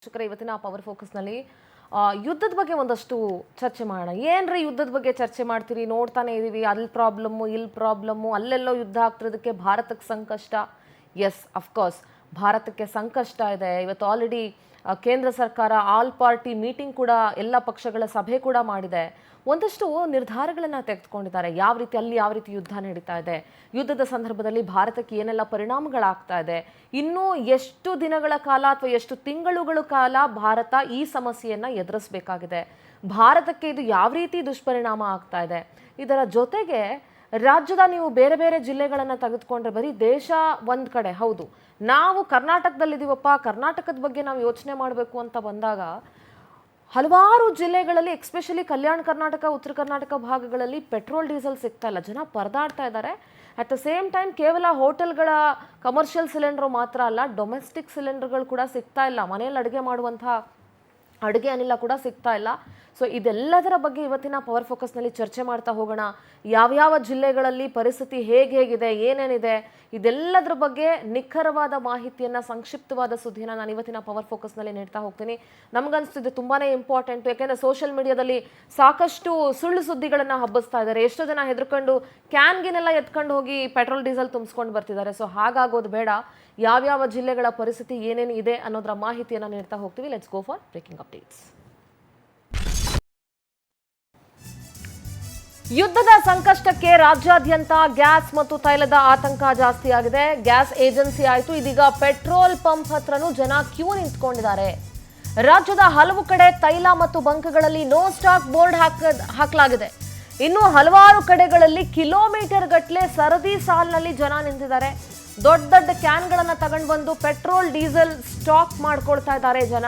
ಇವತ್ತಿನ ಪವರ್ ಫೋಕಸ್ನಲ್ಲಿ ಯುದ್ಧದ ಬಗ್ಗೆ ಒಂದಷ್ಟು ಚರ್ಚೆ ಮಾಡೋಣ. ಏನ್ರಿ ಯುದ್ಧದ ಬಗ್ಗೆ ಚರ್ಚೆ ಮಾಡ್ತೀರಿ? ನೋಡ್ತಾನೆ ಇದೀವಿ, ಅಲ್ಲಿ ಪ್ರಾಬ್ಲಮ್ಮು, ಇಲ್ಲಿ ಪ್ರಾಬ್ಲಮ್ಮು, ಅಲ್ಲೆಲ್ಲೋ ಯುದ್ಧ ಆಗ್ತಿರೋದಕ್ಕೆ ಭಾರತಕ್ಕೆ ಸಂಕಷ್ಟ. ಎಸ್, ಅಫ್ಕೋರ್ಸ್ ಭಾರತಕ್ಕೆ ಸಂಕಷ್ಟ ಇದೆ. ಇವತ್ತು ಆಲ್ರೆಡಿ ಕೇಂದ್ರ ಸರ್ಕಾರ ಆಲ್ ಪಾರ್ಟಿ ಮೀಟಿಂಗ್ ಕೂಡ, ಎಲ್ಲ ಪಕ್ಷಗಳ ಸಭೆ ಕೂಡ ಮಾಡಿದೆ. ಒಂದಷ್ಟು ನಿರ್ಧಾರಗಳನ್ನು ತೆಗೆದುಕೊಂಡಿದ್ದಾರೆ. ಯಾವ ರೀತಿ ಯುದ್ಧ ನಡೀತಾ ಇದೆ, ಯುದ್ಧದ ಸಂದರ್ಭದಲ್ಲಿ ಭಾರತಕ್ಕೆ ಏನೆಲ್ಲ ಪರಿಣಾಮಗಳಾಗ್ತಾ ಇದೆ, ಇನ್ನೂ ಎಷ್ಟು ದಿನಗಳ ಕಾಲ ಅಥವಾ ಎಷ್ಟು ತಿಂಗಳುಗಳ ಕಾಲ ಭಾರತ ಈ ಸಮಸ್ಯೆಯನ್ನು ಎದುರಿಸಬೇಕಾಗಿದೆ, ಭಾರತಕ್ಕೆ ಇದು ಯಾವ ರೀತಿ ದುಷ್ಪರಿಣಾಮ ಆಗ್ತಾ ಇದೆ. ಇದರ ಜೊತೆಗೆ ರಾಜ್ಯದ ನೀವು ಬೇರೆ ಬೇರೆ ಜಿಲ್ಲೆಗಳನ್ನು ತೆಗೆದುಕೊಂಡ್ರೆ ಬರೀ ದೇಶ ಒಂದು ಕಡೆ, ಹೌದು ನಾವು ಕರ್ನಾಟಕದಲ್ಲಿದ್ದೀವಪ್ಪ, ಕರ್ನಾಟಕದ ಬಗ್ಗೆ ನಾವು ಯೋಚನೆ ಮಾಡಬೇಕು ಅಂತ ಬಂದಾಗ ಹಲವಾರು ಜಿಲ್ಲೆಗಳಲ್ಲಿ, ಎಕ್ಸ್ಪೆಷಲಿ ಕಲ್ಯಾಣ ಕರ್ನಾಟಕ, ಉತ್ತರ ಕರ್ನಾಟಕ ಭಾಗಗಳಲ್ಲಿ ಪೆಟ್ರೋಲ್ ಡೀಸೆಲ್ ಸಿಗ್ತಾ ಇಲ್ಲ. ಜನ ಪರದಾಡ್ತಾ ಇದ್ದಾರೆ. ಅಟ್ ದ ಸೇಮ್ ಟೈಮ್ ಕೇವಲ ಹೋಟೆಲ್ಗಳ ಕಮರ್ಷಿಯಲ್ ಸಿಲಿಂಡರ್ ಮಾತ್ರ ಅಲ್ಲ, ಡೊಮೆಸ್ಟಿಕ್ ಸಿಲಿಂಡರ್ಗಳು ಕೂಡ ಸಿಗ್ತಾ ಇಲ್ಲ. ಮನೆಯಲ್ಲಿ ಅಡುಗೆ ಮಾಡುವಂಥ ಅಡುಗೆ ಅನಿಲ ಕೂಡ ಸಿಗ್ತಾ ಇಲ್ಲ. ಸೊ ಇದೆಲ್ಲದರ ಬಗ್ಗೆ ಇವತ್ತಿನ ಪವರ್ ಫೋಕಸ್ನಲ್ಲಿ ಚರ್ಚೆ ಮಾಡ್ತಾ ಹೋಗೋಣ. ಯಾವ್ಯಾವ ಜಿಲ್ಲೆಗಳಲ್ಲಿ ಪರಿಸ್ಥಿತಿ ಹೇಗಿದೆ, ಏನೇನಿದೆ, ಇದೆಲ್ಲದರ ಬಗ್ಗೆ ನಿಖರವಾದ ಮಾಹಿತಿಯನ್ನು, ಸಂಕ್ಷಿಪ್ತವಾದ ಸುದ್ದಿಯನ್ನು ನಾನು ಇವತ್ತಿನ ಪವರ್ ಫೋಕಸ್ನಲ್ಲಿ ನೀಡ್ತಾ ಹೋಗ್ತೀನಿ. ನಮಗನ್ನಿಸ್ತಿದೆ ತುಂಬಾ ಇಂಪಾರ್ಟೆಂಟು. ಯಾಕೆಂದರೆ ಸೋಷಿಯಲ್ ಮೀಡಿಯಾದಲ್ಲಿ ಸಾಕಷ್ಟು ಸುಳ್ಳು ಸುದ್ದಿಗಳನ್ನು ಹಬ್ಬಿಸ್ತಾ ಇದ್ದಾರೆ. ಎಷ್ಟೋ ಜನ ಹೆದರ್ಕೊಂಡು ಕ್ಯಾನ್ಗಿನೆಲ್ಲ ಎತ್ಕೊಂಡು ಹೋಗಿ ಪೆಟ್ರೋಲ್ ಡೀಸೆಲ್ ತುಂಬಿಸ್ಕೊಂಡು ಬರ್ತಿದ್ದಾರೆ. ಸೊ ಹಾಗಾಗೋದು ಬೇಡ. ಯಾವ್ಯಾವ ಜಿಲ್ಲೆಗಳ ಪರಿಸ್ಥಿತಿ ಏನೇನು ಇದೆ ಅನ್ನೋದರ ಮಾಹಿತಿಯನ್ನು ನೀಡ್ತಾ ಹೋಗ್ತೀವಿ. Let's go for breaking updates. ಯುದ್ಧದ ಸಂಕಷ್ಟಕ್ಕೆ ರಾಜ್ಯಾದ್ಯಂತ ಗ್ಯಾಸ್ ಮತ್ತು ತೈಲದ ಆತಂಕ ಜಾಸ್ತಿ ಆಗಿದೆ. ಗ್ಯಾಸ್ ಏಜೆನ್ಸಿ ಆಯಿತು, ಇದೀಗ ಪೆಟ್ರೋಲ್ ಪಂಪ್ ಹತ್ರನೂ ಜನ ಕ್ಯೂ ನಿಂತ್ಕೊಂಡಿದ್ದಾರೆ. ರಾಜ್ಯದ ಹಲವು ಕಡೆ ತೈಲ ಮತ್ತು ಬಂಕ್ಗಳಲ್ಲಿ ನೋ ಸ್ಟಾಕ್ ಬೋರ್ಡ್ ಹಾಕಲಾಗಿದೆ. ಇನ್ನು ಹಲವಾರು ಕಡೆಗಳಲ್ಲಿ ಕಿಲೋಮೀಟರ್ ಗಟ್ಟಲೆ ಸರದಿ ಸಾಲಿನಲ್ಲಿ ಜನ ನಿಂತಿದ್ದಾರೆ. ದೊಡ್ಡ ದೊಡ್ಡ ಕ್ಯಾನ್ಗಳನ್ನು ತಗೊಂಡು ಬಂದು ಪೆಟ್ರೋಲ್ ಡೀಸೆಲ್ ಸ್ಟಾಕ್ ಮಾಡ್ಕೊಳ್ತಾ ಇದ್ದಾರೆ ಜನ.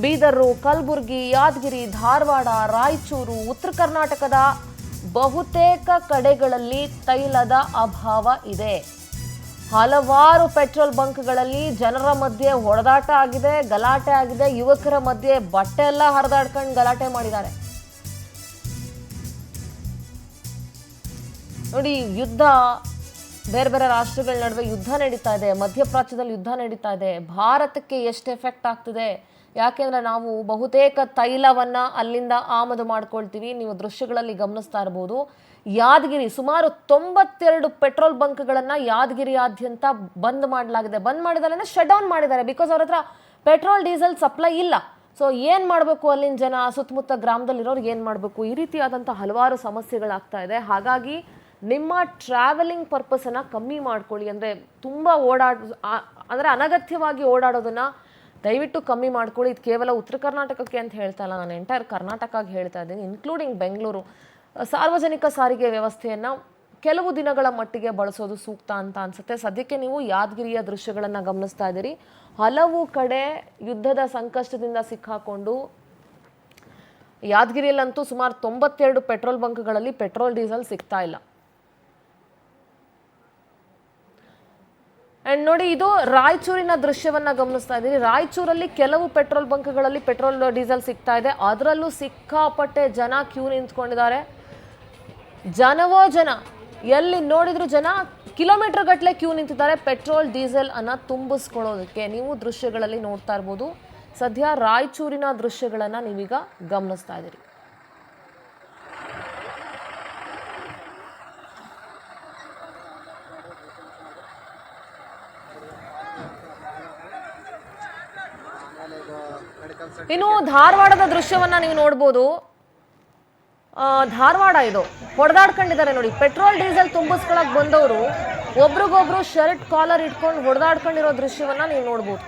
ಬೀದರು, ಕಲಬುರಗಿ, ಯಾದಗಿರಿ, ಧಾರವಾಡ, ರಾಯಚೂರು, ಉತ್ತರ ಕರ್ನಾಟಕದ ಬಹುತೇಕ ಕಡೆಗಳಲ್ಲಿ ತೈಲದ ಅಭಾವ ಇದೆ. ಹಲವಾರು ಪೆಟ್ರೋಲ್ ಬಂಕ್ಗಳಲ್ಲಿ ಜನರ ಮಧ್ಯೆ ಹೊಡೆದಾಟ ಆಗಿದೆ, ಗಲಾಟೆ ಆಗಿದೆ. ಯುವಕರ ಮಧ್ಯೆ ಬಟ್ಟೆ ಎಲ್ಲ ಹರಿದಾಡ್ಕೊಂಡು ಗಲಾಟೆ ಮಾಡಿದ್ದಾರೆ. ನೋಡಿ, ಯುದ್ಧ, ಬೇರೆ ಬೇರೆ ರಾಷ್ಟ್ರಗಳ ನಡುವೆ ಯುದ್ಧ ನಡೀತಾ ಇದೆ. ಮಧ್ಯಪ್ರಾಚ್ಯದಲ್ಲಿ ಯುದ್ಧ ನಡೀತಾ ಇದೆ. ಭಾರತಕ್ಕೆ ಎಷ್ಟು ಎಫೆಕ್ಟ್ ಆಗ್ತಿದೆ? ಯಾಕೆಂದ್ರೆ ನಾವು ಬಹುತೇಕ ತೈಲವನ್ನು ಅಲ್ಲಿಂದ ಆಮದು ಮಾಡ್ಕೊಳ್ತೀವಿ. ನೀವು ದೃಶ್ಯಗಳಲ್ಲಿ ಗಮನಿಸ್ತಾ ಇರ್ಬೋದು. ಯಾದಗಿರಿ ಸುಮಾರು 92 ಪೆಟ್ರೋಲ್ ಬಂಕ್ಗಳನ್ನು ಯಾದಗಿರಿಯಾದ್ಯಂತ ಬಂದ್ ಮಾಡಲಾಗಿದೆ. ಬಂದ್ ಮಾಡಿದಾರೆ, ಶಟ್ ಡೌನ್ ಮಾಡಿದ್ದಾರೆ. ಬಿಕಾಸ್ ಅವ್ರ ಹತ್ರ ಪೆಟ್ರೋಲ್ ಡೀಸೆಲ್ ಸಪ್ಲೈ ಇಲ್ಲ. ಸೊ ಏನು ಮಾಡಬೇಕು, ಅಲ್ಲಿನ ಜನ, ಸುತ್ತಮುತ್ತ ಗ್ರಾಮದಲ್ಲಿರೋರು ಏನು ಮಾಡಬೇಕು? ಈ ರೀತಿಯಾದಂಥ ಹಲವಾರು ಸಮಸ್ಯೆಗಳಾಗ್ತಾ ಇದೆ. ಹಾಗಾಗಿ ನಿಮ್ಮ ಟ್ರಾವೆಲಿಂಗ್ ಪರ್ಪಸನ್ನು ಕಮ್ಮಿ ಮಾಡ್ಕೊಳ್ಳಿ. ಅಂದರೆ ತುಂಬ ಅಂದರೆ ಅನಗತ್ಯವಾಗಿ ಓಡಾಡೋದನ್ನು ದಯವಿಟ್ಟು ಕಮ್ಮಿ ಮಾಡ್ಕೊಳ್ಳಿ. ಇದು ಕೇವಲ ಉತ್ತರ ಕರ್ನಾಟಕಕ್ಕೆ ಅಂತ ಹೇಳ್ತಾ ಇಲ್ಲ, ನಾನು ಎಂಟೈರ್ ಕರ್ನಾಟಕಕ್ಕೆ ಹೇಳ್ತಾ ಇದ್ದೀನಿ, ಇನ್ಕ್ಲೂಡಿಂಗ್ ಬೆಂಗಳೂರು. ಸಾರ್ವಜನಿಕ ಸಾರಿಗೆ ವ್ಯವಸ್ಥೆಯನ್ನು ಕೆಲವು ದಿನಗಳ ಮಟ್ಟಿಗೆ ಬಳಸೋದು ಸೂಕ್ತ ಅಂತ ಅನಿಸುತ್ತೆ. ಸದ್ಯಕ್ಕೆ ನೀವು ಯಾದಗಿರಿಯ ದೃಶ್ಯಗಳನ್ನು ಗಮನಿಸ್ತಾ ಇದ್ದೀರಿ. ಹಲವು ಕಡೆ ಯುದ್ಧದ ಸಂಕಷ್ಟದಿಂದ ಸಿಕ್ಕಾಕೊಂಡು, ಯಾದಗಿರಿಯಲ್ಲಂತೂ ಸುಮಾರು 92 ಪೆಟ್ರೋಲ್ ಬಂಕ್ಗಳಲ್ಲಿ ಪೆಟ್ರೋಲ್ ಡೀಸೆಲ್ ಸಿಗ್ತಾ ಇಲ್ಲ. ಅಂಡ್ ನೋಡಿ, ಇದು ರಾಯಚೂರಿನ ದೃಶ್ಯವನ್ನ ಗಮನಿಸ್ತಾ ಇದ್ದೀರಿ. ರಾಯಚೂರಲ್ಲಿ ಕೆಲವು ಪೆಟ್ರೋಲ್ ಬಂಕ್ಗಳಲ್ಲಿ ಪೆಟ್ರೋಲ್ ಡೀಸೆಲ್ ಸಿಗ್ತಾ ಇದೆ. ಅದರಲ್ಲೂ ಸಿಕ್ಕಾಪಟ್ಟೆ ಜನ ಕ್ಯೂ ನಿಂತ್ಕೊಂಡಿದ್ದಾರೆ. ಜನವೋ ಜನ, ಎಲ್ಲಿ ನೋಡಿದ್ರು ಜನ ಕಿಲೋಮೀಟರ್ ಗಟ್ಟಲೆ ಕ್ಯೂ ನಿಂತಿದ್ದಾರೆ ಪೆಟ್ರೋಲ್ ಡೀಸೆಲ್ ಅನ್ನ ತುಂಬಿಸ್ಕೊಳ್ಳೋದಕ್ಕೆ. ನೀವು ದೃಶ್ಯಗಳಲ್ಲಿ ನೋಡ್ತಾ ಇರ್ಬೋದು. ಸದ್ಯ ರಾಯಚೂರಿನ ದೃಶ್ಯಗಳನ್ನ ನೀವೀಗ ಗಮನಿಸ್ತಾ ಇದ್ದೀರಿ. ಇನ್ನು ಧಾರವಾಡದ ದೃಶ್ಯವನ್ನ ನೀವು ನೋಡ್ಬೋದು. ಧಾರವಾಡ ಇದು ಹೊಡೆದಾಡ್ಕೊಂಡಿದ್ದಾರೆ ನೋಡಿ. ಪೆಟ್ರೋಲ್ ಡೀಸೆಲ್ ತುಂಬಿಸ್ಕೊಳಕ್ ಬಂದವರು ಒಬ್ರಿಗೊಬ್ರು ಶರ್ಟ್ ಕಾಲರ್ ಇಟ್ಕೊಂಡು ಹೊಡೆದಾಡ್ಕೊಂಡಿರೋ ದೃಶ್ಯವನ್ನ ನೀವು ನೋಡ್ಬೋದು.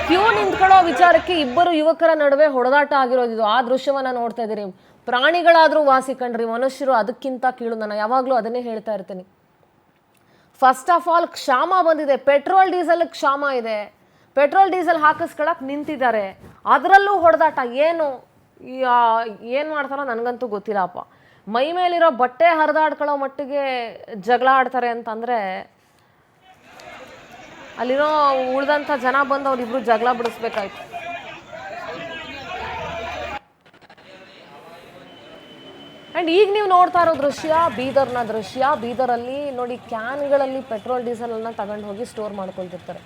ಕ್ಯೂ ನಿಂತ್ಕೊಳ್ಳೋ ವಿಚಾರಕ್ಕೆ ಇಬ್ಬರು ಯುವಕರ ನಡುವೆ ಹೊಡೆದಾಟ ಆಗಿರೋದು. ಆ ದೃಶ್ಯವನ್ನ ನೋಡ್ತಾ ಇದ್ದೀರಿ. ಪ್ರಾಣಿಗಳಾದ್ರೂ ವಾಸಿ ಕಣ್ರಿ, ಮನುಷ್ಯರು ಅದಕ್ಕಿಂತ ಕೀಳು. ನಾನು ಯಾವಾಗಲೂ ಅದನ್ನೇ ಹೇಳ್ತಾ ಇರ್ತೀನಿ. ಫಸ್ಟ್ ಆಫ್ ಆಲ್ ಕ್ಷಾಮ ಬಂದಿದೆ, ಪೆಟ್ರೋಲ್ ಡೀಸೆಲ್ ಕ್ಷಾಮ ಇದೆ. ಪೆಟ್ರೋಲ್ ಡೀಸೆಲ್ ಹಾಕಿಸ್ಕೊಳಕ್ ನಿಂತಿದ್ದಾರೆ, ಅದರಲ್ಲೂ ಹೊಡೆದಾಟ. ಏನು ಮಾಡ್ತಾರೋ ನನಗಂತೂ ಗೊತ್ತಿಲ್ಲಪ್ಪ. ಮೈ ಮೇಲಿರೋ ಬಟ್ಟೆ ಹರಿದಾಡ್ಕೊಳ್ಳೋ ಮಟ್ಟಿಗೆ ಜಗಳ ಆಡ್ತಾರೆ ಅಂತಂದರೆ ಅಲ್ಲಿರೋ ಉಳಿದಂಥ ಜನ ಬಂದು ಅವ್ರಿಬ್ರು ಜಗಳ ಬಿಡಿಸ್ಬೇಕಾಯ್ತು. ಆ್ಯಂಡ್ ಈಗ ನೀವು ನೋಡ್ತಾ ಇರೋ ದೃಶ್ಯ ಬೀದರ್ನ ದೃಶ್ಯ. ಬೀದರಲ್ಲಿ ನೋಡಿ, ಕ್ಯಾನ್ಗಳಲ್ಲಿ ಪೆಟ್ರೋಲ್ ಡೀಸೆಲನ್ನು ತಗೊಂಡು ಹೋಗಿ ಸ್ಟೋರ್ ಮಾಡ್ಕೊಳ್ತಿರ್ತಾರೆ.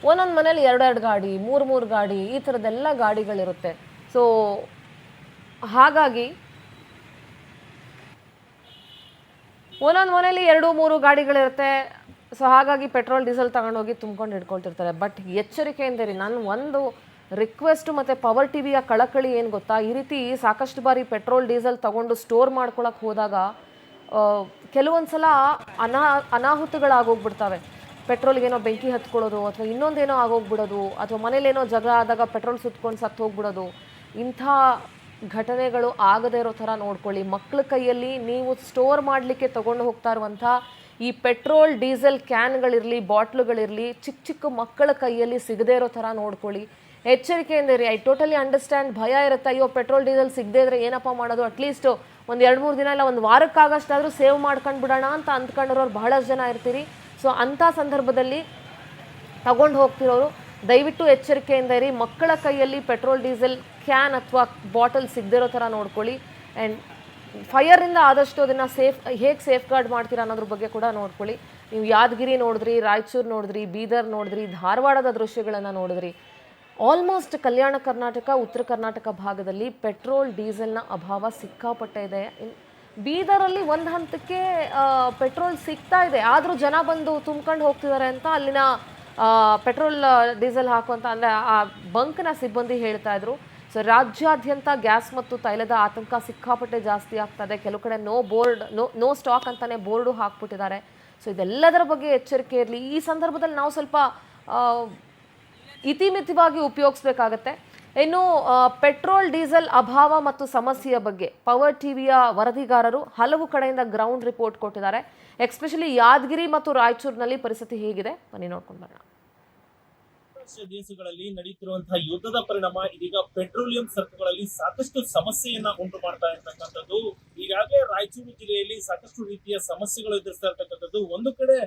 ಒಂದೊಂದು ಮನೇಲಿ 2 ಗಾಡಿ, 3 ಗಾಡಿ, ಈ ಥರದ್ದೆಲ್ಲ ಗಾಡಿಗಳಿರುತ್ತೆ. ಸೊ ಹಾಗಾಗಿ ಒಂದೊಂದು ಮನೇಲಿ 2-3 ಗಾಡಿಗಳಿರುತ್ತೆ. ಸೊ ಹಾಗಾಗಿ ಪೆಟ್ರೋಲ್ ಡೀಸೆಲ್ ತಗೊಂಡೋಗಿ ತುಂಬ್ಕೊಂಡು ಇಟ್ಕೊಳ್ತಿರ್ತಾರೆ. ಬಟ್ ಎಚ್ಚರಿಕೆಯಿಂದ ಇರಿ. ನಾನು ಒಂದು ರಿಕ್ವೆಸ್ಟು ಮತ್ತು ಪವರ್ ಟಿವಿಯ ಕಳಕಳಿ ಏನು ಗೊತ್ತಾ, ಈ ರೀತಿ ಸಾಕಷ್ಟು ಬಾರಿ ಪೆಟ್ರೋಲ್ ಡೀಸೆಲ್ ತಗೊಂಡು ಸ್ಟೋರ್ ಮಾಡ್ಕೊಳಕ್ಕೆ ಹೋದಾಗ ಕೆಲವೊಂದು ಸಲ ಅನಾಹುತಗಳಾಗೋಗ್ಬಿಡ್ತವೆ. ಪೆಟ್ರೋಲ್ಗೇನೋ ಬೆಂಕಿ ಹತ್ಕೊಳ್ಳೋದು, ಅಥವಾ ಇನ್ನೊಂದೇನೋ ಆಗೋಗ್ಬಿಡೋದು, ಅಥವಾ ಮನೇಲೇನೋ ಜಗಳ ಆದಾಗ ಪೆಟ್ರೋಲ್ ಸುತ್ಕೊಂಡು ಸತ್ತು ಹೋಗ್ಬಿಡೋದು. ಇಂಥ ಘಟನೆಗಳು ಆಗದೇ ಇರೋ ಥರ ನೋಡ್ಕೊಳ್ಳಿ. ಮಕ್ಕಳ ಕೈಯಲ್ಲಿ ನೀವು ಸ್ಟೋರ್ ಮಾಡಲಿಕ್ಕೆ ತೊಗೊಂಡು ಹೋಗ್ತಾ ಇರುವಂಥ ಈ ಪೆಟ್ರೋಲ್ ಡೀಸೆಲ್ ಕ್ಯಾನ್ಗಳಿರಲಿ, ಬಾಟ್ಲುಗಳಿರಲಿ, ಚಿಕ್ಕ ಚಿಕ್ಕ ಮಕ್ಕಳ ಕೈಯಲ್ಲಿ ಸಿಗದೇ ಇರೋ ಥರ ನೋಡ್ಕೊಳ್ಳಿ. ಎಚ್ಚರಿಕೆಯಿಂದ ಇರಿ. I totally understand. ಭಯ ಇರುತ್ತೆ, ಅಯ್ಯೋ ಪೆಟ್ರೋಲ್ ಡೀಸೆಲ್ ಸಿಗದೇ ಇದ್ರೆ ಏನಪ್ಪ ಮಾಡೋದು, ಅಟ್ಲೀಸ್ಟ್ ಒಂದು 2-3 ದಿನ ಇಲ್ಲ ಒಂದು ವಾರಕ್ಕಾಗಷ್ಟಾದರೂ ಸೇವ್ ಮಾಡ್ಕೊಂಡು ಬಿಡೋಣ ಅಂತ ಅಂದ್ಕೊಂಡಿರೋರು ಬಹಳಷ್ಟು ಜನ ಇರ್ತೀರಿ. ಸೊ ಅಂಥ ಸಂದರ್ಭದಲ್ಲಿ ತಗೊಂಡು ಹೋಗ್ತಿರೋರು ದಯವಿಟ್ಟು ಎಚ್ಚರಿಕೆಯಿಂದ ಇರಿ. ಮಕ್ಕಳ ಕೈಯಲ್ಲಿ ಪೆಟ್ರೋಲ್ ಡೀಸೆಲ್ ಕ್ಯಾನ್ ಅಥವಾ ಬಾಟಲ್ ಸಿಗದೇ ಇರೋ ಥರ ನೋಡ್ಕೊಳ್ಳಿ. ಆ್ಯಂಡ್ ಫೈರಿಂದ ಆದಷ್ಟು ಅದನ್ನು ಹೇಗೆ ಸೇಫ್ ಗಾರ್ಡ್ ಮಾಡ್ತೀರಾ ಅನ್ನೋದ್ರ ಬಗ್ಗೆ ಕೂಡ ನೋಡ್ಕೊಳ್ಳಿ. ನೀವು ಯಾದಗಿರಿ ನೋಡಿದ್ರಿ, ರಾಯಚೂರು ನೋಡಿದ್ರಿ, ಬೀದರ್ ನೋಡಿದ್ರಿ, ಧಾರವಾಡದ ದೃಶ್ಯಗಳನ್ನು ನೋಡಿದ್ರಿ. ಆಲ್ಮೋಸ್ಟ್ ಕಲ್ಯಾಣ ಕರ್ನಾಟಕ, ಉತ್ತರ ಕರ್ನಾಟಕ ಭಾಗದಲ್ಲಿ ಪೆಟ್ರೋಲ್ ಡೀಸೆಲ್ನ ಅಭಾವ ಸಿಕ್ಕಾಪಟ್ಟೆ ಇದೆ. ಬೀದರಲ್ಲಿ ಒಂದು ಹಂತಕ್ಕೆ ಪೆಟ್ರೋಲ್ ಸಿಗ್ತಾ ಇದೆ, ಆದರೂ ಜನ ಬಂದು ತುಂಬ್ಕೊಂಡು ಹೋಗ್ತಿದ್ದಾರೆ ಅಂತ ಅಲ್ಲಿನ ಪೆಟ್ರೋಲ್ ಡೀಸೆಲ್ ಹಾಕುವಂಥ ಅಂದರೆ ಆ ಬಂಕ್ನ ಸಿಬ್ಬಂದಿ ಹೇಳ್ತಾ ಇದ್ರು. ಸೊ ರಾಜ್ಯಾದ್ಯಂತ ಗ್ಯಾಸ್ ಮತ್ತು ತೈಲದ ಆತಂಕ ಸಿಕ್ಕಾಪಟ್ಟೆ ಜಾಸ್ತಿ ಆಗ್ತದೆ. ಕೆಲವು ಕಡೆ ನೋ ಸ್ಟಾಕ್ ಅಂತಲೇ ಬೋರ್ಡು ಹಾಕ್ಬಿಟ್ಟಿದ್ದಾರೆ. ಸೊ ಇದೆಲ್ಲದರ ಬಗ್ಗೆ ಎಚ್ಚರಿಕೆ ಇರಲಿ. ಈ ಸಂದರ್ಭದಲ್ಲಿ ನಾವು ಸ್ವಲ್ಪ ಇತಿಮಿತವಾಗಿ ಉಪಯೋಗಿಸ್ಬೇಕಾಗತ್ತೆ. ಇನ್ನು ಪೆಟ್ರೋಲ್ ಡೀಸೆಲ್ ಅಭಾವ ಮತ್ತು ಸಮಸ್ಯೆಯ ಬಗ್ಗೆ ಪವರ್ ಟಿವಿಯ ವರದಿಗಾರರು ಹಲವು ಕಡೆಯಿಂದ ಗ್ರೌಂಡ್ ರಿಪೋರ್ಟ್ ಕೊಟ್ಟಿದ್ದಾರೆ. ಎಸ್ಪೆಷಲಿ ಯಾದಗಿರಿ ಮತ್ತು ರಾಯಚೂರಿನಲ್ಲಿ ಪರಿಸ್ಥಿತಿ ಹೇಗಿದೆ ಬನ್ನಿ ನೋಡ್ಕೊಂಡು ಬರೋಣ. ದೇಶಗಳಲ್ಲಿ ನಡೆಯುತ್ತಿರುವಂತಹ ಯುದ್ಧದ ಪರಿಣಾಮ ಇದೀಗ ಪೆಟ್ರೋಲಿಯಂ ಸರಕುಗಳಲ್ಲಿ ಸಾಕಷ್ಟು ಸಮಸ್ಯೆಯನ್ನ ಉಂಟು ಮಾಡ್ತಾ ಇರ್ತಕ್ಕಂಥದ್ದು. ಈಗಾಗಲೇ ರಾಯಚೂರು ಜಿಲ್ಲೆಯಲ್ಲಿ ಸಾಕಷ್ಟು ರೀತಿಯ ಸಮಸ್ಯೆಗಳು ಎದುರಿಸ್ತಾ ಇರ್ತಕ್ಕಂಥದ್ದು. ಒಂದು ಕಡೆ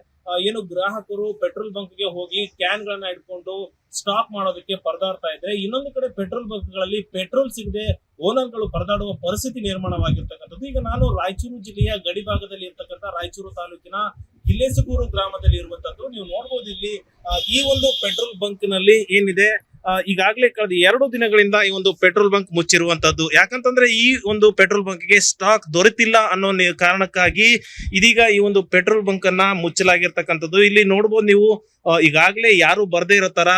ಏನು ಗ್ರಾಹಕರು ಪೆಟ್ರೋಲ್ ಬಂಕ್ಗೆ ಹೋಗಿ ಕ್ಯಾನ್ ಗಳನ್ನ ಇಟ್ಕೊಂಡು ಸ್ಟಾಕ್ ಮಾಡೋದಕ್ಕೆ ಪರದಾಡ್ತಾ ಇದ್ರೆ, ಇನ್ನೊಂದು ಕಡೆ ಪೆಟ್ರೋಲ್ ಬಂಕ್ಗಳಲ್ಲಿ ಪೆಟ್ರೋಲ್ ಸಿಗದೆ ಓನರ್ಗಳು ಪರದಾಡುವ ಪರಿಸ್ಥಿತಿ ನಿರ್ಮಾಣವಾಗಿರ್ತಕ್ಕಂಥದ್ದು. ಈಗ ನಾನು ರಾಯಚೂರು ಜಿಲ್ಲೆಯ ಗಡಿ ಭಾಗದಲ್ಲಿ ಇರ್ತಕ್ಕಂಥ ರಾಯಚೂರು ತಾಲೂಕಿನ ಗಿಲ್ಲೇಸುಗೂರು ಗ್ರಾಮದಲ್ಲಿ ಇರುವಂತದ್ದು. ನೀವು ನೋಡಬಹುದು ಇಲ್ಲಿ ಈ ಒಂದು ಪೆಟ್ರೋಲ್ ಬಂಕ್ ನಲ್ಲಿ ಏನಿದೆ, ಈಗಾಗಲೇ ಕಳೆದ 2 ದಿನಗಳಿಂದ ಈ ಒಂದು ಪೆಟ್ರೋಲ್ ಬಂಕ್ ಮುಚ್ಚಿರುವಂತದ್ದು. ಯಾಕಂತಂದ್ರೆ ಈ ಒಂದು ಪೆಟ್ರೋಲ್ ಬಂಕ್ ಗೆ ಸ್ಟಾಕ್ ದೊರೆತಿಲ್ಲ ಅನ್ನೋ ಕಾರಣಕ್ಕಾಗಿ ಇದೀಗ ಈ ಒಂದು ಪೆಟ್ರೋಲ್ ಬಂಕ್ ಅನ್ನ ಮುಚ್ಚಲಾಗಿರ್ತಕ್ಕಂಥದ್ದು. ಇಲ್ಲಿ ನೋಡಬಹುದು ನೀವು, ಈಗಾಗಲೇ ಯಾರು ಬರ್ದೇ ಇರೋ ತರ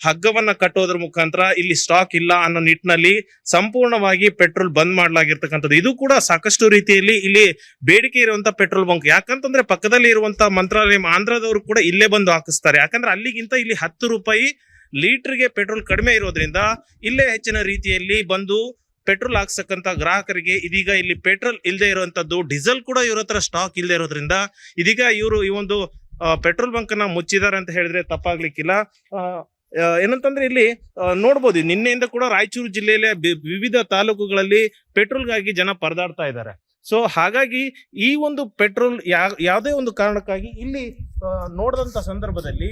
ಹಗ್ಗವನ್ನ ಕಟ್ಟೋದ್ರ ಮುಖಾಂತರ ಇಲ್ಲಿ ಸ್ಟಾಕ್ ಇಲ್ಲ ಅನ್ನೋ ನಿಟ್ಟಿನಲ್ಲಿ ಸಂಪೂರ್ಣವಾಗಿ ಪೆಟ್ರೋಲ್ ಬಂದ್ ಮಾಡಲಾಗಿರ್ತಕ್ಕಂಥದ್ದು. ಇದು ಕೂಡ ಸಾಕಷ್ಟು ರೀತಿಯಲ್ಲಿ ಇಲ್ಲಿ ಬೇಡಿಕೆ ಇರುವಂತ ಪೆಟ್ರೋಲ್ ಬಂಕ್. ಯಾಕಂತಂದ್ರೆ ಪಕ್ಕದಲ್ಲಿ ಇರುವಂತ ಮಂತ್ರಾಲಯ ಆಂಧ್ರದವರು ಕೂಡ ಇಲ್ಲೇ ಬಂದು ಹಾಕಿಸ್ತಾರೆ. ಯಾಕಂದ್ರೆ ಅಲ್ಲಿಗಿಂತ ಇಲ್ಲಿ 10 ರೂಪಾಯಿ ಲೀಟರ್ಗೆ ಪೆಟ್ರೋಲ್ ಕಡಿಮೆ ಇರೋದ್ರಿಂದ ಇಲ್ಲೇ ಹೆಚ್ಚಿನ ರೀತಿಯಲ್ಲಿ ಬಂದು ಪೆಟ್ರೋಲ್ ಹಾಕ್ಸಕ್ಕಂತ ಗ್ರಾಹಕರಿಗೆ ಇದೀಗ ಇಲ್ಲಿ ಪೆಟ್ರೋಲ್ ಇಲ್ಲದೆ ಇರುವಂತದ್ದು, ಡೀಸೆಲ್ ಕೂಡ ಇವ್ರ ಹತ್ರ ಸ್ಟಾಕ್ ಇಲ್ಲದೆ ಇರೋದ್ರಿಂದ ಇದೀಗ ಇವರು ಈ ಒಂದು ಪೆಟ್ರೋಲ್ ಬಂಕ್ ಅನ್ನ ಮುಚ್ಚಿದ್ದಾರೆ ಅಂತ ಹೇಳಿದ್ರೆ ತಪ್ಪಾಗ್ಲಿಕ್ಕಿಲ್ಲ. ಏನಂತಂದ್ರೆ ಇಲ್ಲಿ ನೋಡ್ಬೋದು, ನಿನ್ನೆಯಿಂದ ಕೂಡ ರಾಯಚೂರು ಜಿಲ್ಲೆಯಲ್ಲಿ ವಿವಿಧ ತಾಲೂಕುಗಳಲ್ಲಿ ಪೆಟ್ರೋಲ್ಗಾಗಿ ಜನ ಪರದಾಡ್ತಾ ಇದ್ದಾರೆ. ಸೊ ಹಾಗಾಗಿ ಈ ಒಂದು ಪೆಟ್ರೋಲ್ ಯಾವುದೇ ಒಂದು ಕಾರಣಕ್ಕಾಗಿ ಇಲ್ಲಿ ನೋಡಿದಂತ ಸಂದರ್ಭದಲ್ಲಿ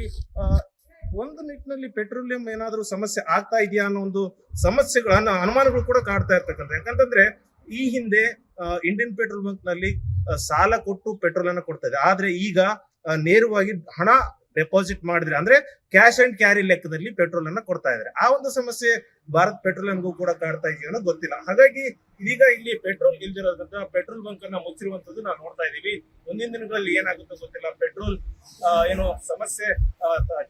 ಒಂದು ನಿಟ್ಟಿನಲ್ಲಿ ಪೆಟ್ರೋಲಿಯಂ ಏನಾದ್ರೂ ಸಮಸ್ಯೆ ಆಗ್ತಾ ಇದೆಯಾ ಅನ್ನೋ ಒಂದು ಸಮಸ್ಯೆಗಳನ್ನ ಅನುಮಾನಗಳು ಕೂಡ ಕಾಡ್ತಾ ಇರ್ತಕ್ಕಂಥ. ಯಾಕಂತಂದ್ರೆ ಈ ಹಿಂದೆ ಇಂಡಿಯನ್ ಪೆಟ್ರೋಲ್ ಬಂಕ್ ನಲ್ಲಿ ಸಾಲ ಕೊಟ್ಟು ಪೆಟ್ರೋಲ್ ಅನ್ನ ಕೊಡ್ತಾ ಇದೆ. ಆದ್ರೆ ಈಗ ನೇರವಾಗಿ ಹಣ ಡೆಪಾಸಿಟ್ ಮಾಡಿದ್ರೆ ಅಂದ್ರೆ ಕ್ಯಾಶ್ ಅಂಡ್ ಕ್ಯಾರಿ ಲೆಕ್ಕದಲ್ಲಿ ಪೆಟ್ರೋಲ್ ಅನ್ನ ಕೊಡ್ತಾ ಇದ್ದಾರೆ. ಆ ಒಂದು ಸಮಸ್ಯೆ ಭಾರತ್ ಪೆಟ್ರೋಲಿಯಂಗೂ ಕೂಡ ಕಾಡ್ತಾ ಇದೆಯೋ ಗೊತ್ತಿಲ್ಲ. ಹಾಗಾಗಿ ಇದೀಗ ಇಲ್ಲಿ ಪೆಟ್ರೋಲ್ ಇಲ್ದಿರೋದ್ರಿಂದ ಪೆಟ್ರೋಲ್ ಬಂಕ್ ಅನ್ನ ಮುಚ್ಚಿರುವಂತದ್ದು ನಾವು ನೋಡ್ತಾ ಇದೀವಿ. ಮುಂದಿನ ದಿನಗಳಲ್ಲಿ ಏನಾಗುತ್ತೋ ಗೊತ್ತಿಲ್ಲ. ಪೆಟ್ರೋಲ್ ಏನೋ ಸಮಸ್ಯೆ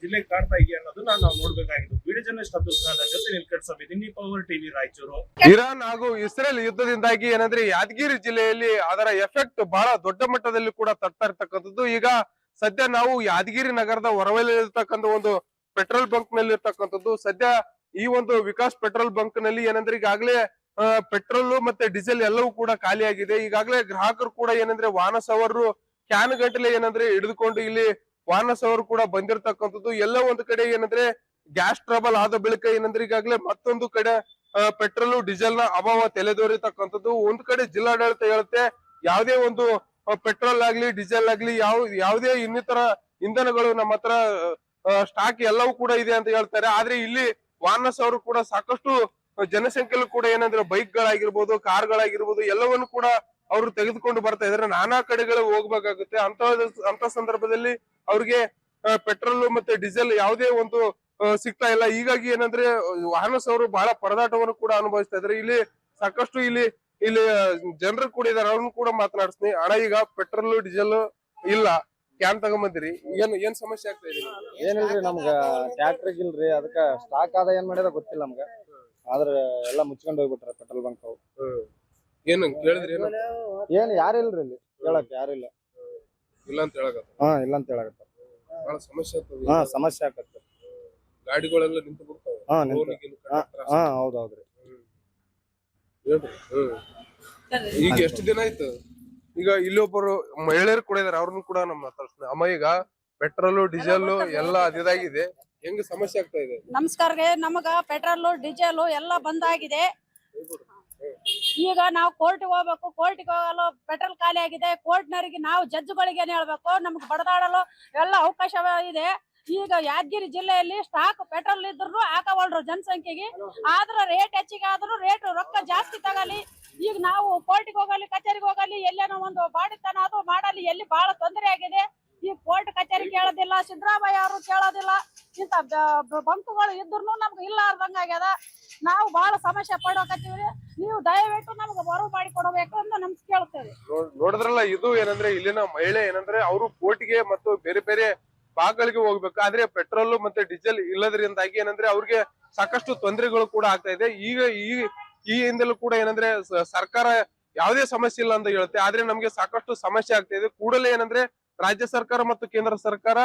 ಜಿಲ್ಲೆಗೆ ಕಾಡ್ತಾ ಇದೆಯಾ ಅನ್ನೋದನ್ನ ನಾವು ನೋಡ್ಬೇಕಾಗಿತ್ತು. ವಿಡಿಯೋ ಜರ್ನಲಿಸ್ಟ್ ಅಬ್ದುಲ್ ಖಾದರ್ ಜೊತೆ ನಿಲ್ಕಡ್ಸೋದಿನಿ, ಪವರ್ ಟಿವಿ ರಾಯಚೂರು. ಇರಾನ್ ಹಾಗೂ ಇಸ್ರೇಲ್ ಯುದ್ಧದಿಂದಾಗಿ ಏನಂದ್ರೆ ಯಾದಗಿರಿ ಜಿಲ್ಲೆಯಲ್ಲಿ ಅದರ ಎಫೆಕ್ಟ್ ಬಹಳ ದೊಡ್ಡ ಮಟ್ಟದಲ್ಲಿ ಕೂಡ ತಟ್ತಾ ಇರ್ತಕ್ಕಂಥದ್ದು. ಈಗ ಸದ್ಯ ನಾವು ಯಾದಗಿರಿ ನಗರದ ಹೊರವಲಯದಲ್ಲಿರ್ತಕ್ಕಂಥ ಒಂದು ಪೆಟ್ರೋಲ್ ಬಂಕ್ ನಲ್ಲಿ ಇರ್ತಕ್ಕಂಥದ್ದು. ಸದ್ಯ ಈ ಒಂದು ವಿಕಾಸ್ ಪೆಟ್ರೋಲ್ ಬಂಕ್ ನಲ್ಲಿ ಏನಂದ್ರೆ ಈಗಾಗಲೇ ಪೆಟ್ರೋಲ್ ಮತ್ತೆ ಡೀಸೆಲ್ ಎಲ್ಲವೂ ಕೂಡ ಖಾಲಿಯಾಗಿದೆ. ಈಗಾಗಲೇ ಗ್ರಾಹಕರು ಕೂಡ ಏನಂದ್ರೆ ವಾಹನ ಸವಾರರು ಕ್ಯಾನ್ ಗಂಟಲೆ ಏನಂದ್ರೆ ಹಿಡಿದುಕೊಂಡು ಇಲ್ಲಿ ವಾಹನ ಸವಾರರು ಕೂಡ ಬಂದಿರತಕ್ಕಂಥದ್ದು. ಎಲ್ಲ ಒಂದು ಕಡೆ ಏನಂದ್ರೆ ಗ್ಯಾಸ್ ಟ್ರಬಲ್ ಆದ ಬಳಿಕ ಏನಂದ್ರೆ ಈಗಾಗಲೇ ಮತ್ತೊಂದು ಕಡೆ ಪೆಟ್ರೋಲ್ ಡೀಸೆಲ್ ನ ಅಭಾವ ತಲೆದೋರಿತಕ್ಕಂಥದ್ದು. ಒಂದ್ ಕಡೆ ಜಿಲ್ಲಾಡಳಿತ ಹೇಳುತ್ತೆ ಯಾವುದೇ ಒಂದು ಪೆಟ್ರೋಲ್ ಆಗ್ಲಿ ಡೀಸೆಲ್ ಆಗ್ಲಿ ಯಾವುದೇ ಇನ್ನಿತರ ಇಂಧನಗಳು ನಮ್ಮ ಹತ್ರ ಸ್ಟಾಕ್ ಎಲ್ಲವೂ ಕೂಡ ಇದೆ ಅಂತ ಹೇಳ್ತಾರೆ. ಆದ್ರೆ ಇಲ್ಲಿ ವಾಹನ ಅವರು ಕೂಡ ಸಾಕಷ್ಟು ಜನಸಂಖ್ಯೆಲ್ಲೂ ಕೂಡ ಏನಂದ್ರೆ ಬೈಕ್ ಗಳಾಗಿರ್ಬೋದು, ಕಾರ್ ಗಳಾಗಿರ್ಬೋದು ಎಲ್ಲವನ್ನು ಕೂಡ ಅವರು ತೆಗೆದುಕೊಂಡು ಬರ್ತಾ ಇದಾರೆ. ನಾನಾ ಕಡೆಗಳು ಹೋಗ್ಬೇಕಾಗುತ್ತೆ. ಅಂತ ಸಂದರ್ಭದಲ್ಲಿ ಅವ್ರಿಗೆ ಪೆಟ್ರೋಲ್ ಮತ್ತೆ ಡೀಸೆಲ್ ಯಾವುದೇ ಒಂದು ಸಿಗ್ತಾ ಇಲ್ಲ. ಹೀಗಾಗಿ ಏನಂದ್ರೆ ವಾಹನ ಸವರು ಬಹಳ ಪರದಾಟವನ್ನು ಕೂಡ ಅನುಭವಿಸ್ತಾ ಇದಾರೆ. ಇಲ್ಲಿ ಸಾಕಷ್ಟು ಇಲ್ಲಿ ಜನರು ಕೂಡ ಇದಾರೆ, ಅವ್ರನ್ನು ಕೂಡ ಮಾತನಾಡಿಸ್ತೀನಿ. ಅಣ್ಣ, ಈಗ ಪೆಟ್ರೋಲ್ ಡೀಸೆಲ್ ಇಲ್ಲ, ಕ್ಯಾನ್ ತಗೊಂಬಂದಿರಿ, ಏನ್ ಸಮಸ್ಯೆ ಆಗ್ತಾ ಇದೆ? ಏನಿಲ್ರಿ, ನಮ್ಗ ಟ್ಯಾಕ್ಟ್ರಿಗ್ ಇಲ್ರಿ, ಅದಕ್ಕ ಸ್ಟಾಕ್ ಆದ ಏನ್ ಮಾಡ್ಯಾರ ಗೊತ್ತಿಲ್ಲ ನಮ್ಗ. ಆದ್ರ ಎಲ್ಲಾ ಮುಚ್ಕೊಂಡ್ ಹೋಗ್ಬಿಟ್ರ ಪೆಟ್ರೋಲ್ ಬಂಕ್ ಅವು. ಏನು ಕೇಳಿದ್ರಿ? ಏನ್ ಯಾರಿಲ್ರಿ ಇಲ್ಲಿ ಹೇಳಕ್, ಯಾರಿಲ್ಲ. ಇಲ್ಲ ಅಂತ ಹೇಳಕತ್ತ. ಇಲ್ಲ ಅಂತ ಹೇಳಕತ್ತ. ಬಹಳ ಸಮಸ್ಯೆ ಆಗ್ತದೆ. ಸಮಸ್ಯೆ ಆಗತ್ತೆ. ಗಾಡಿಗಳೆಲ್ಲ ನಿಂತು ಬಿಡ್ತಾವೆ. ಹೌದೌದ್ರಿ. ಈಗ ಎಷ್ಟು ದಿನ ಆಯ್ತು? ಈಗ ಇಲ್ಲೊಬ್ಬರು ಮಹಿಳೆಯರು ಕೂಡ ಇದಾರೆ, ಅವ್ರನ್ನು ಕೂಡ ನಮ್ಮ ಮಾತಾಡ್ತೀನಿ. ಅಮ್ಮ, ಈಗ ಪೆಟ್ರೋಲ್ ಡೀಸೆಲ್ ಎಲ್ಲ ಅದಿದಾಗಿದೆ, ಹೆಂಗ್ ಸಮಸ್ಯೆ ಆಗ್ತಾ ಇದೆ? ನಮಸ್ಕಾರ ರೀ. ನಮಗ ಪೆಟ್ರೋಲ್ ಡೀಸೆಲ್ ಎಲ್ಲ ಬಂದಾಗಿದೆ. ಈಗ ನಾವು ಕೋರ್ಟ್ಗೆ ಹೋಗ್ಬೇಕು, ಕೋರ್ಟ್ಗೆ ಹೋಗಲು ಪೆಟ್ರೋಲ್ ಖಾಲಿ ಆಗಿದೆ. ಕೋರ್ಟ್ನವರಿಗೆ ನಾವು ಜಡ್ಜ್ಗಳಿಗೆ ಏನ್ ಹೇಳ್ಬೇಕು, ನಮ್ಗೆ ಬಡದಾಡಲು ಎಲ್ಲ ಅವಕಾಶ ಇದೆ. ಈಗ ಯಾದಗಿರಿ ಜಿಲ್ಲೆಯಲ್ಲಿ ಸ್ಟಾಕ್ ಪೆಟ್ರೋಲ್ ಇದ್ರು ಹಾಕವಲ್ರು ಜನಸಂಖ್ಯೆಗೆ. ಆದ್ರ ರೇಟ್ ಹೆಚ್ಚಿಗೆ ಆದ್ರೂ ರೇಟ್ ರೊಕ್ಕ ಜಾಸ್ತಿ ತಗಲಿ. ಈಗ ನಾವು ಕೋರ್ಟ್ಗೆ ಹೋಗಲಿ, ಕಚೇರಿಗೆ ಹೋಗಲಿ, ಎಲ್ಲೇನೋ ಒಂದು ಬಾಡಿತನ ಅದು ಮಾಡಲಿ, ಎಲ್ಲಿ ಬಹಳ ತೊಂದರೆ ಆಗಿದೆ. ಈ ಕೋರ್ಟ್ ಕಚೇರಿ ಕೇಳೋದಿಲ್ಲ, ಸಿದ್ದರಾಮಯ್ಯ ಅವರು ಕೇಳೋದಿಲ್ಲ. ಇಂತ ಬಂಕುಗಳು ಇದ್ರು ನಮ್ಗೆ ಇಲ್ಲ ಅರ್ಧಂಗ ಆಗ್ಯದ. ನಾವು ಬಹಳ ಸಮಸ್ಯೆ ಪಡೋಕತ್ತೀವ್ರಿ. ನೀವು ದಯವಿಟ್ಟು ನಮ್ಗೆ ಬರವು ಮಾಡಿ ಕೊಡಬೇಕು ಅಂತ ನಮ್ಗೆ ಕೇಳ್ತೇವೆ. ನೋಡಿದ್ರಲ್ಲ, ಇದು ಏನಂದ್ರೆ ಇಲ್ಲಿನ ಮಹಿಳೆ ಏನಂದ್ರೆ ಅವರು ಕೋರ್ಟ್ಗೆ ಮತ್ತು ಬೇರೆ ಬೇರೆ ಭಾಗಗಳಿಗೆ ಹೋಗ್ಬೇಕು. ಆದ್ರೆ ಪೆಟ್ರೋಲ್ ಮತ್ತೆ ಡೀಸೆಲ್ ಇಲ್ಲದ್ರಿಂದಾಗಿ ಏನಂದ್ರೆ ಅವ್ರಿಗೆ ಸಾಕಷ್ಟು ತೊಂದರೆಗಳು ಕೂಡ ಆಗ್ತಾ ಇದೆ. ಈಗ ಈ ಹಿಂದಲೂ ಕೂಡ ಏನಂದ್ರೆ ಸರ್ಕಾರ ಯಾವುದೇ ಸಮಸ್ಯೆ ಇಲ್ಲ ಅಂತ ಹೇಳುತ್ತೆ, ಆದ್ರೆ ನಮ್ಗೆ ಸಾಕಷ್ಟು ಸಮಸ್ಯೆ ಆಗ್ತಾ ಇದೆ. ಕೂಡಲೇ ಏನಂದ್ರೆ ರಾಜ್ಯ ಸರ್ಕಾರ ಮತ್ತು ಕೇಂದ್ರ ಸರ್ಕಾರ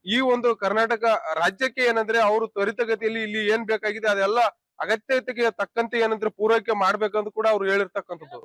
ಈ ಒಂದು ಕರ್ನಾಟಕ ರಾಜ್ಯಕ್ಕೆ ಏನಂದ್ರೆ ಅವರು ತ್ವರಿತಗತಿಯಲ್ಲಿ ಇಲ್ಲಿ ಏನ್ ಬೇಕಾಗಿದೆ ಅದೆಲ್ಲ ಅಗತ್ಯತೆಗೆ ತಕ್ಕಂತೆ ಏನಂದ್ರೆ ಪೂರೈಕೆ ಮಾಡ್ಬೇಕಂತ ಕೂಡ ಅವ್ರು ಹೇಳಿರ್ತಕ್ಕಂಥದ್ದು.